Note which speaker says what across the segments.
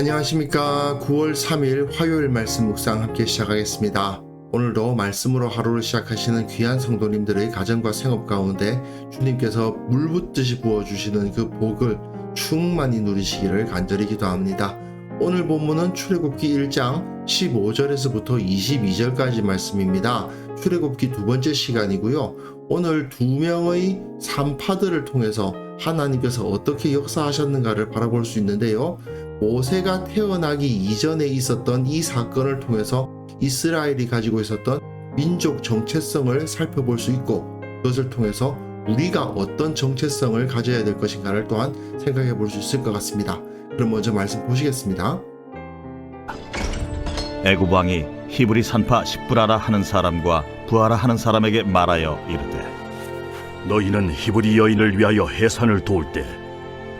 Speaker 1: 안녕하십니까. 9월 3일 화요일 말씀 묵상 함께 시작하겠습니다. 오늘도 말씀으로 하루를 시작하시는 귀한 성도님들의 가정과 생업 가운데 주님께서 물붓듯이 부어주시는 그 복을 충만히 누리시기를 간절히 기도합니다. 오늘 본문은 출애굽기 1장 15절에서부터 22절까지 말씀입니다. 출애굽기 두 번째 시간이고요. 오늘 두 명의 산파들을 통해서 하나님께서 어떻게 역사하셨는가를 바라볼 수 있는데요. 모세가 태어나기 이전에 있었던 이 사건을 통해서 이스라엘이 가지고 있었던 민족 정체성을 살펴볼 수 있고, 그것을 통해서 우리가 어떤 정체성을 가져야 될 것인가를 또한 생각해 볼 수 있을 것 같습니다. 그럼 먼저 말씀 보시겠습니다.
Speaker 2: 애굽 왕이 히브리 산파 십부라라 하는 사람과 부하라 하는 사람에게 말하여 이르되,
Speaker 3: 너희는 히브리 여인을 위하여 해산을 도울 때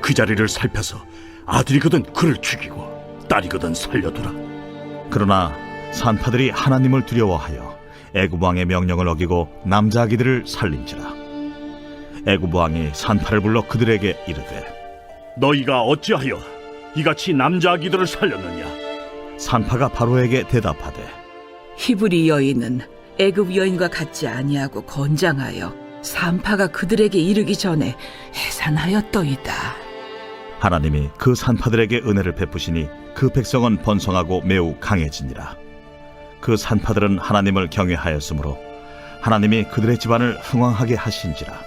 Speaker 3: 그 자리를 살펴서 아들이거든 그를 죽이고 딸이거든 살려두라.
Speaker 2: 그러나 산파들이 하나님을 두려워하여 애굽 왕의 명령을 어기고 남자 아기들을 살린지라. 애굽 왕이 산파를 불러 그들에게 이르되,
Speaker 3: 너희가 어찌하여 이같이 남자 아기들을 살렸느냐?
Speaker 2: 산파가 바로에게 대답하되,
Speaker 4: 히브리 여인은 애굽 여인과 같지 아니하고 건장하여 산파가 그들에게 이르기 전에 해산하였더이다.
Speaker 2: 하나님이 그 산파들에게 은혜를 베푸시니 그 백성은 번성하고 매우 강해지니라. 그 산파들은 하나님을 경외하였으므로 하나님이 그들의 집안을 흥왕하게 하신지라.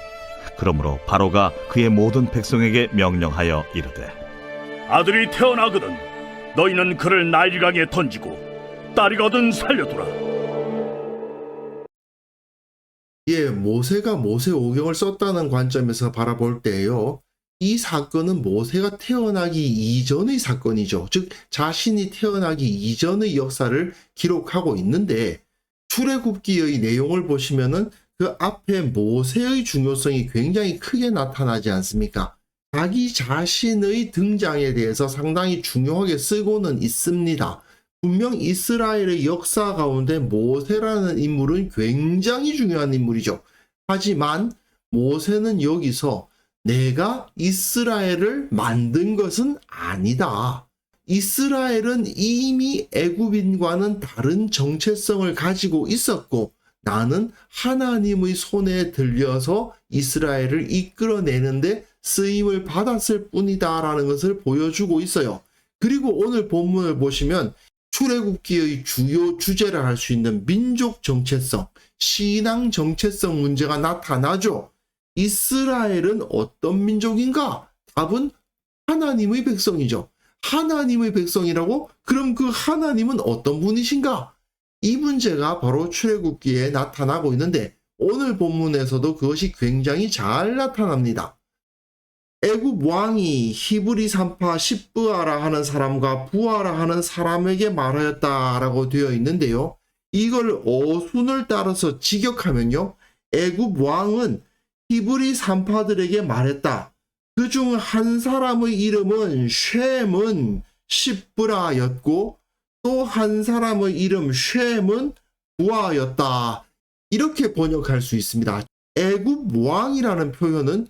Speaker 2: 그러므로 바로가 그의 모든 백성에게 명령하여 이르되,
Speaker 3: 아들이 태어나거든 너희는 그를 나일강에 던지고 딸이거든 살려두라.
Speaker 1: 모세가 모세오경을 썼다는 관점에서 바라볼 때요, 이 사건은 모세가 태어나기 이전의 사건이죠. 즉 자신이 태어나기 이전의 역사를 기록하고 있는데, 출애굽기의 내용을 보시면은 그 앞에 모세의 중요성이 굉장히 크게 나타나지 않습니까? 자기 자신의 등장에 대해서 상당히 중요하게 쓰고는 있습니다. 분명 이스라엘의 역사 가운데 모세라는 인물은 굉장히 중요한 인물이죠. 하지만 모세는 여기서 내가 이스라엘을 만든 것은 아니다. 이스라엘은 이미 애굽인과는 다른 정체성을 가지고 있었고, 나는 하나님의 손에 들려서 이스라엘을 이끌어내는데 쓰임을 받았을 뿐이다 라는 것을 보여주고 있어요. 그리고 오늘 본문을 보시면 출애굽기의 주요 주제라 할 수 있는 민족 정체성, 신앙 정체성 문제가 나타나죠. 이스라엘은 어떤 민족인가? 답은 하나님의 백성이죠. 하나님의 백성이라고? 그럼 그 하나님은 어떤 분이신가? 이 문제가 바로 출애굽기에 나타나고 있는데, 오늘 본문에서도 그것이 굉장히 잘 나타납니다. 애굽 왕이 히브리 산파 십부아라 하는 사람과 부하라 하는 사람에게 말하였다라고 되어 있는데요. 이걸 어순을 따라서 직역하면요, 애굽 왕은 히브리 산파들에게 말했다. 그중 한 사람의 이름은 셈은 십부라였고 또 한 사람의 이름 셈은 부하였다. 이렇게 번역할 수 있습니다. 애굽 왕이라는 표현은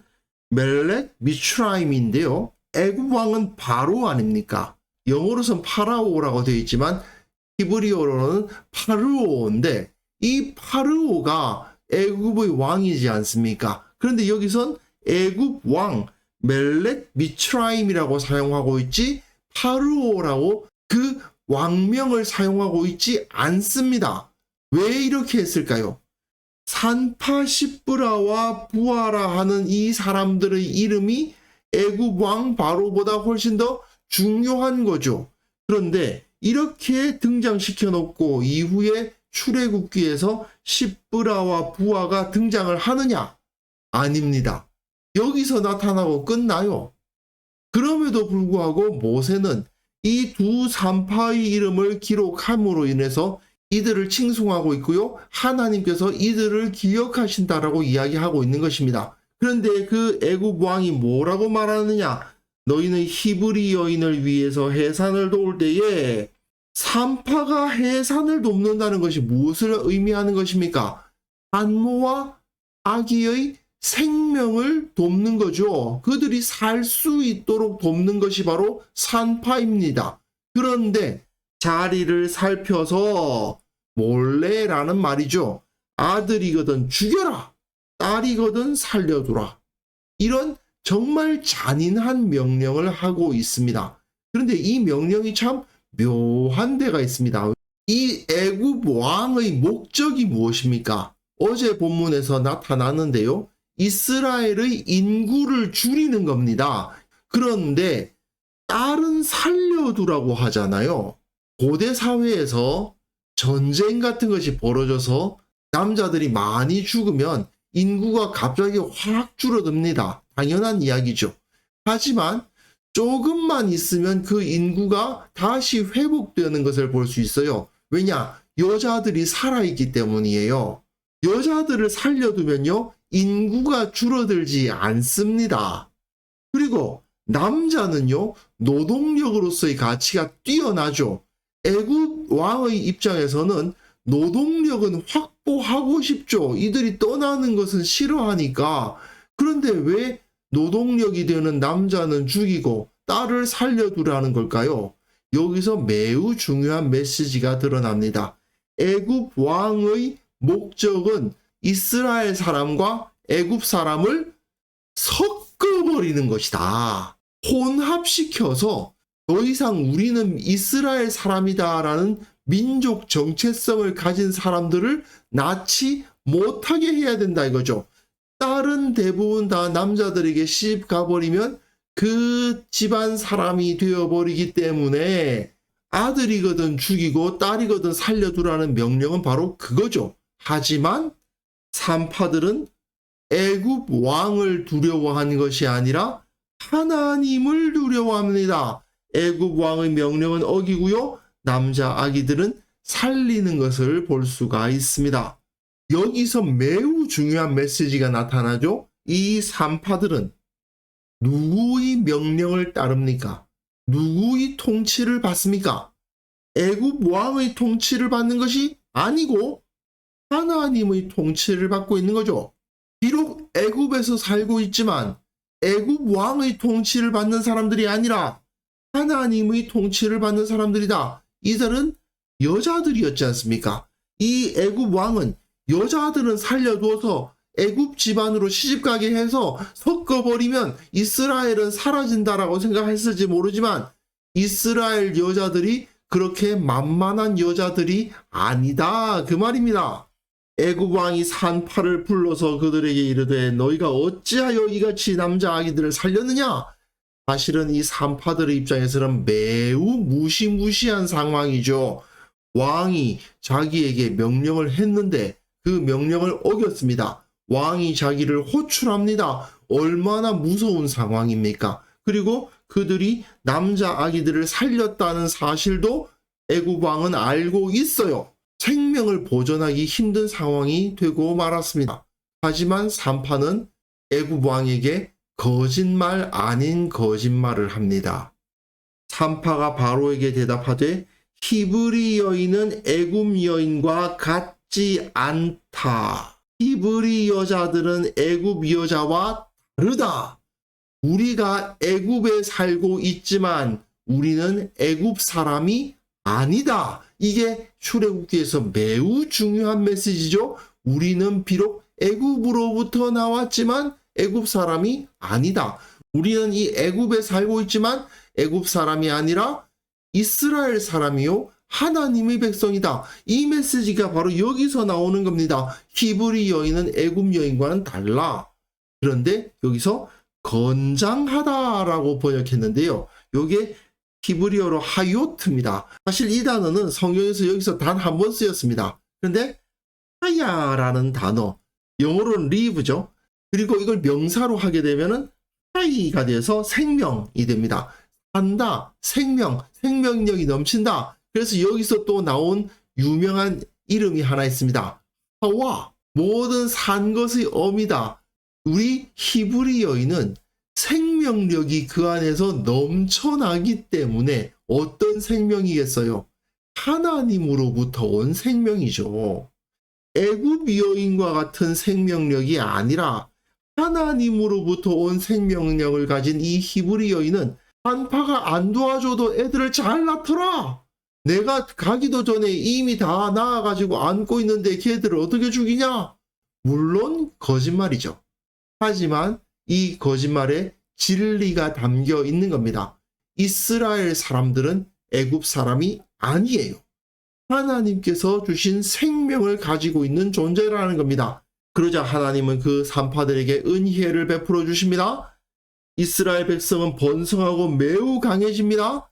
Speaker 1: 멜렉 미츠라임인데요. 애굽 왕은 바로 아닙니까? 영어로선 파라오라고 되어 있지만 히브리어로는 파르오인데, 이 파르오가 애굽의 왕이지 않습니까? 그런데 여기선 애굽 왕 멜렉 미츠라임이라고 사용하고 있지 파르오라고 그 왕명을 사용하고 있지 않습니다. 왜 이렇게 했을까요? 산파 십부라와 부하라 하는 이 사람들의 이름이 애굽 왕 바로보다 훨씬 더 중요한 거죠. 그런데 이렇게 등장시켜 놓고 이후에 출애굽기에서 십부라와 부하가 등장을 하느냐? 아닙니다. 여기서 나타나고 끝나요. 그럼에도 불구하고 모세는 이 두 산파의 이름을 기록함으로 인해서 이들을 칭송하고 있고요. 하나님께서 이들을 기억하신다라고 이야기하고 있는 것입니다. 그런데 그 애굽 왕이 뭐라고 말하느냐? 너희는 히브리 여인을 위해서 해산을 도울 때에, 산파가 해산을 돕는다는 것이 무엇을 의미하는 것입니까? 산모와 아기의 생명을 돕는 거죠. 그들이 살 수 있도록 돕는 것이 바로 산파입니다. 그런데 자리를 살펴서 몰래라는 말이죠. 아들이거든 죽여라, 딸이거든 살려두라. 이런 정말 잔인한 명령을 하고 있습니다. 그런데 이 명령이 참 묘한 데가 있습니다. 이 애굽 왕의 목적이 무엇입니까? 어제 본문에서 나타났는데요. 이스라엘의 인구를 줄이는 겁니다. 그런데 딸은 살려두라고 하잖아요. 고대 사회에서 전쟁 같은 것이 벌어져서 남자들이 많이 죽으면 인구가 갑자기 확 줄어듭니다. 당연한 이야기죠. 하지만 조금만 있으면 그 인구가 다시 회복되는 것을 볼 수 있어요. 왜냐? 여자들이 살아있기 때문이에요. 여자들을 살려두면요, 인구가 줄어들지 않습니다. 그리고 남자는요, 노동력으로서의 가치가 뛰어나죠. 애굽 왕의 입장에서는 노동력은 확보하고 싶죠. 이들이 떠나는 것은 싫어하니까. 그런데 왜 노동력이 되는 남자는 죽이고 딸을 살려두라는 걸까요? 여기서 매우 중요한 메시지가 드러납니다. 애굽 왕의 목적은 이스라엘 사람과 애굽 사람을 섞어버리는 것이다. 혼합시켜서 더 이상 우리는 이스라엘 사람이다라는 민족 정체성을 가진 사람들을 낳지 못하게 해야 된다 이거죠. 딸은 대부분 다 남자들에게 시집 가버리면 그 집안 사람이 되어버리기 때문에 아들이거든 죽이고 딸이거든 살려두라는 명령은 바로 그거죠. 하지만 산파들은 애굽 왕을 두려워한 것이 아니라 하나님을 두려워합니다. 애굽 왕의 명령은 어기고요. 남자 아기들은 살리는 것을 볼 수가 있습니다. 여기서 매우 중요한 메시지가 나타나죠. 이 산파들은 누구의 명령을 따릅니까? 누구의 통치를 받습니까? 애굽 왕의 통치를 받는 것이 아니고 하나님의 통치를 받고 있는 거죠. 비록 애굽에서 살고 있지만 애굽 왕의 통치를 받는 사람들이 아니라 하나님의 통치를 받는 사람들이다. 이들은 여자들이었지 않습니까? 이 애굽 왕은 여자들은 살려두어서 애굽 집안으로 시집가게 해서 섞어버리면 이스라엘은 사라진다라고 생각했을지 모르지만 이스라엘 여자들이 그렇게 만만한 여자들이 아니다 그 말입니다. 애굽 왕이 산파를 불러서 그들에게 이르되 너희가 어찌하여 이같이 남자 아기들을 살렸느냐? 사실은 이 산파들의 입장에서는 매우 무시무시한 상황이죠. 왕이 자기에게 명령을 했는데 그 명령을 어겼습니다. 왕이 자기를 호출합니다. 얼마나 무서운 상황입니까? 그리고 그들이 남자 아기들을 살렸다는 사실도 애굽 왕은 알고 있어요. 생명을 보존하기 힘든 상황이 되고 말았습니다. 하지만 산파는 애굽 왕에게 거짓말 아닌 거짓말을 합니다. 산파가 바로에게 대답하되 히브리 여인은 애굽 여인과 같지 않다. 히브리 여자들은 애굽 여자와 다르다. 우리가 애굽에 살고 있지만 우리는 애굽 사람이 아니다. 이게 출애굽기에서 매우 중요한 메시지죠. 우리는 비록 애굽으로부터 나왔지만 애굽 사람이 아니다. 우리는 이 애굽에 살고 있지만 애굽 사람이 아니라 이스라엘 사람이요 하나님의 백성이다. 이 메시지가 바로 여기서 나오는 겁니다. 히브리 여인은 애굽 여인과는 달라. 그런데 여기서 건장하다라고 번역했는데요. 이게 히브리어로 하요트입니다. 사실 이 단어는 성경에서 여기서 단 한 번 쓰였습니다. 그런데 하야라는 단어, 영어로는 live죠. 그리고 이걸 명사로 하게 되면은 하이가 돼서 생명이 됩니다. 산다, 생명, 생명력이 넘친다. 그래서 여기서 또 나온 유명한 이름이 하나 있습니다. 하와, 모든 산 것의 어미다. 우리 히브리 여인은 생명력이 그 안에서 넘쳐나기 때문에 어떤 생명이겠어요? 하나님으로부터 온 생명이죠. 애굽 여인과 같은 생명력이 아니라 하나님으로부터 온 생명력을 가진 이 히브리 여인은 산파가 안 도와줘도 애들을 잘 낳더라. 내가 가기도 전에 이미 다 나아가지고 안고 있는데 걔들을 어떻게 죽이냐? 물론 거짓말이죠. 하지만 이 거짓말에 진리가 담겨 있는 겁니다. 이스라엘 사람들은 애굽 사람이 아니에요. 하나님께서 주신 생명을 가지고 있는 존재라는 겁니다. 그러자 하나님은 그 산파들에게 은혜를 베풀어 주십니다. 이스라엘 백성은 번성하고 매우 강해집니다.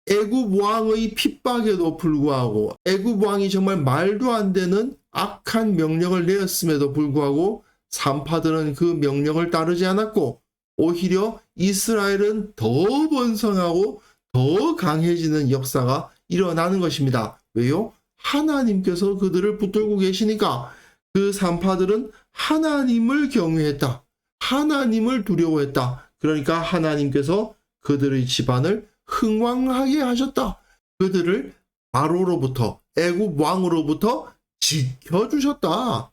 Speaker 1: 애굽 왕의 핍박에도 불구하고 애굽 왕이 정말 말도 안 되는 악한 명령을 내렸음에도 불구하고 산파들은 그 명령을 따르지 않았고 오히려 이스라엘은 더 번성하고 더 강해지는 역사가 일어나는 것입니다. 왜요? 하나님께서 그들을 붙들고 계시니까. 그 산파들은 하나님을 경외했다. 하나님을 두려워했다. 그러니까 하나님께서 그들의 집안을 흥왕하게 하셨다. 그들을 바로로부터 애굽 왕으로부터 지켜주셨다.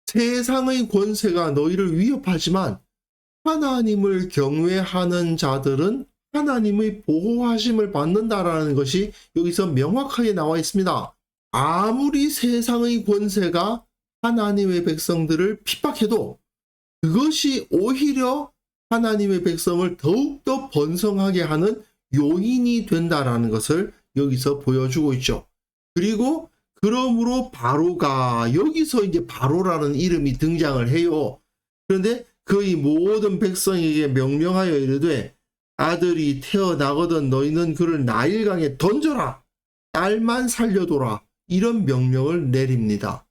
Speaker 1: 세상의 권세가 너희를 위협하지만 하나님을 경외하는 자들은 하나님의 보호하심을 받는다라는 것이 여기서 명확하게 나와 있습니다. 아무리 세상의 권세가 하나님의 백성들을 핍박해도 그것이 오히려 하나님의 백성을 더욱더 번성하게 하는 요인이 된다라는 것을 여기서 보여주고 있죠. 그리고 그러므로 바로가 여기서 이제 바로라는 이름이 등장을 해요. 그런데 그의 모든 백성에게 명령하여 이르되 아들이 태어나거든 너희는 그를 나일강에 던져라. 딸만 살려둬라. 이런 명령을 내립니다.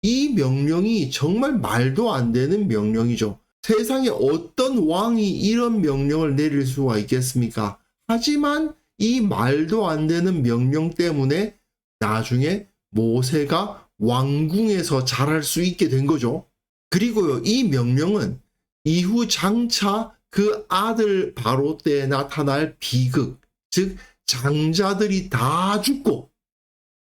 Speaker 1: 이 명령이 정말 말도 안 되는 명령이죠. 세상에 어떤 왕이 이런 명령을 내릴 수가 있겠습니까? 하지만 이 말도 안 되는 명령 때문에 나중에 모세가 왕궁에서 자랄 수 있게 된 거죠. 그리고요, 이 명령은 이후 장차 그 아들 바로 때에 나타날 비극, 즉 장자들이 다 죽고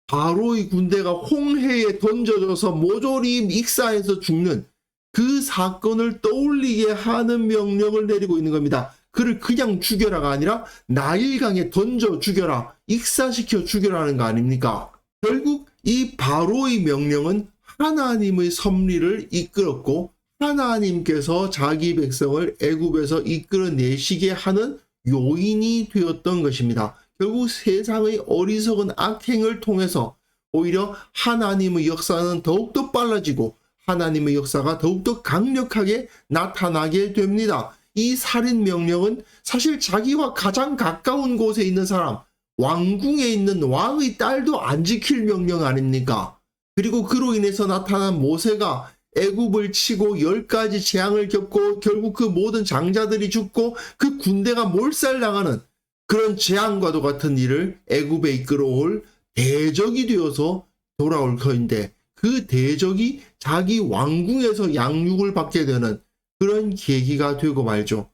Speaker 1: 바로의 군대가 홍해에 던져져서 모조리 익사해서 죽는 그 사건을 떠올리게 하는 명령을 내리고 있는 겁니다. 그를 그냥 죽여라가 아니라 나일강에 던져 죽여라, 익사시켜 죽여라는 거 아닙니까? 결국 이 바로의 명령은 하나님의 섭리를 이끌었고 하나님께서 자기 백성을 애굽에서 이끌어내시게 하는 요인이 되었던 것입니다. 결국 세상의 어리석은 악행을 통해서 오히려 하나님의 역사는 더욱더 빨라지고 하나님의 역사가 더욱더 강력하게 나타나게 됩니다. 이 살인 명령은 사실 자기와 가장 가까운 곳에 있는 사람, 왕궁에 있는 왕의 딸도 안 지킬 명령 아닙니까? 그리고 그로 인해서 나타난 모세가 애굽을 치고 10가지 재앙을 겪고 결국 그 모든 장자들이 죽고 그 군대가 몰살당하는 그런 재앙과도 같은 일을 애굽에 이끌어올 대적이 되어서 돌아올 터인데 그 대적이 자기 왕궁에서 양육을 받게 되는 그런 계기가 되고 말죠.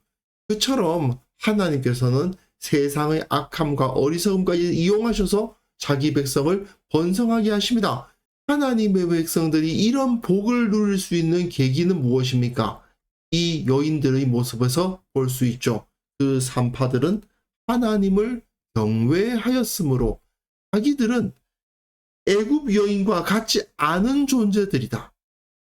Speaker 1: 그처럼 하나님께서는 세상의 악함과 어리석음까지 이용하셔서 자기 백성을 번성하게 하십니다. 하나님의 백성들이 이런 복을 누릴 수 있는 계기는 무엇입니까? 이 여인들의 모습에서 볼 수 있죠. 그 산파들은 하나님을 경외하였으므로 자기들은 애굽 여인과 같지 않은 존재들이다.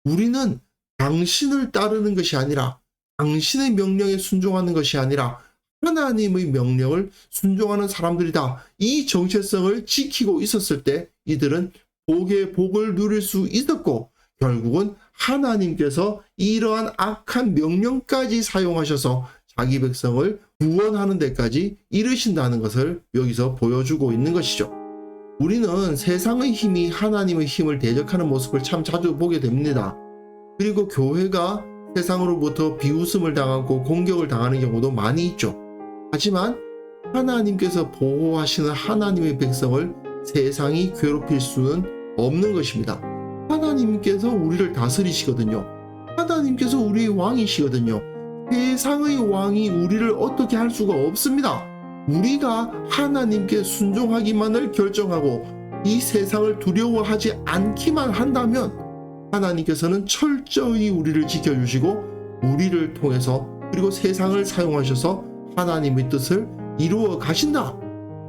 Speaker 1: 우리는 당신을 따르는 것이 아니라 당신의 명령에 순종하는 것이 아니라 하나님의 명령을 순종하는 사람들이다. 이 정체성을 지키고 있었을 때 이들은 복의 복을 누릴 수 있었고 결국은 하나님께서 이러한 악한 명령까지 사용하셔서 자기 백성을 구원하는 데까지 이르신다는 것을 여기서 보여주고 있는 것이죠. 우리는 세상의 힘이 하나님의 힘을 대적하는 모습을 참 자주 보게 됩니다. 그리고 교회가 세상으로부터 비웃음을 당하고 공격을 당하는 경우도 많이 있죠. 하지만 하나님께서 보호하시는 하나님의 백성을 세상이 괴롭힐 수는 없는 것입니다. 하나님께서 우리를 다스리시거든요. 하나님께서 우리의 왕이시거든요. 세상의 왕이 우리를 어떻게 할 수가 없습니다. 우리가 하나님께 순종하기만을 결정하고 이 세상을 두려워하지 않기만 한다면 하나님께서는 철저히 우리를 지켜주시고 우리를 통해서 그리고 세상을 사용하셔서 하나님의 뜻을 이루어 가신다.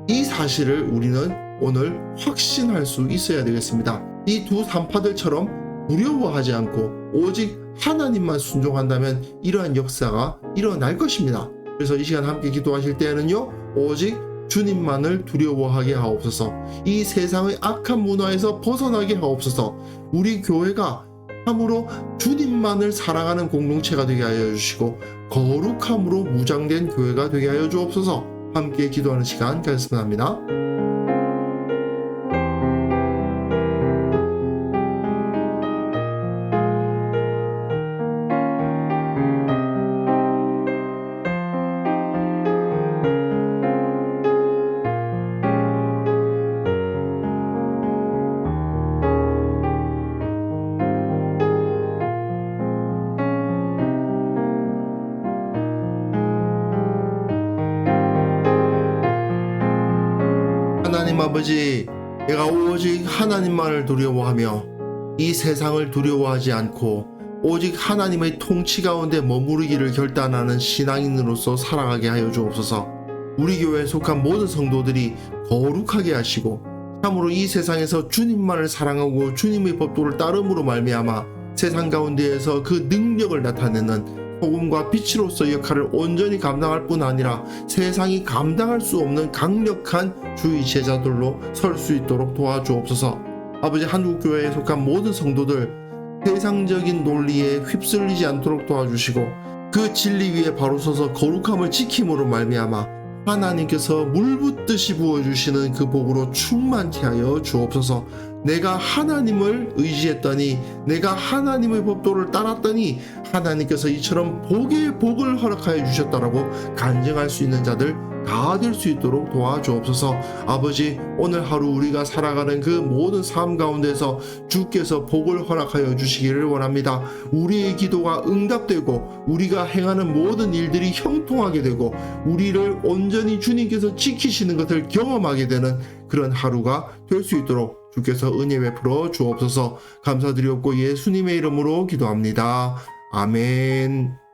Speaker 1: 이 사실을 우리는 오늘 확신할 수 있어야 되겠습니다. 이 두 산파들처럼 두려워하지 않고 오직 하나님만 순종한다면 이러한 역사가 일어날 것입니다. 그래서 이 시간 함께 기도하실 때에는요, 오직 주님만을 두려워하게 하옵소서. 이 세상의 악한 문화에서 벗어나게 하옵소서. 우리 교회가 참으로 주님만을 사랑하는 공동체가 되게 하여 주시고 거룩함으로 무장된 교회가 되게 하여 주옵소서. 함께 기도하는 시간 가졌으면 합니다. 하나님 아버지, 내가 오직 하나님만을 두려워하며 이 세상을 두려워하지 않고 오직 하나님의 통치 가운데 머무르기를 결단하는 신앙인으로서 살아가게 하여 주옵소서. 우리 교회에 속한 모든 성도들이 거룩하게 하시고 참으로 이 세상에서 주님만을 사랑하고 주님의 법도를 따름으로 말미암아 세상 가운데에서 그 능력을 나타내는 소금과 빛으로서 역할을 온전히 감당할 뿐 아니라 세상이 감당할 수 없는 강력한 주의 제자들로 설 수 있도록 도와주옵소서. 아버지, 한국교회에 속한 모든 성도들 세상적인 논리에 휩쓸리지 않도록 도와주시고 그 진리 위에 바로 서서 거룩함을 지킴으로 말미암아 하나님께서 물붓듯이 부어주시는 그 복으로 충만케 하여 주옵소서. 내가 하나님을 의지했더니 내가 하나님의 법도를 따랐더니 하나님께서 이처럼 복의 복을 허락하여 주셨다라고 간증할 수 있는 자들 다 될 수 있도록 도와주옵소서. 아버지, 오늘 하루 우리가 살아가는 그 모든 삶 가운데서 주께서 복을 허락하여 주시기를 원합니다. 우리의 기도가 응답되고 우리가 행하는 모든 일들이 형통하게 되고 우리를 온전히 주님께서 지키시는 것을 경험하게 되는 그런 하루가 될 수 있도록 주께서 은혜 베풀어 주옵소서. 감사드리옵고 예수님의 이름으로 기도합니다. 아멘.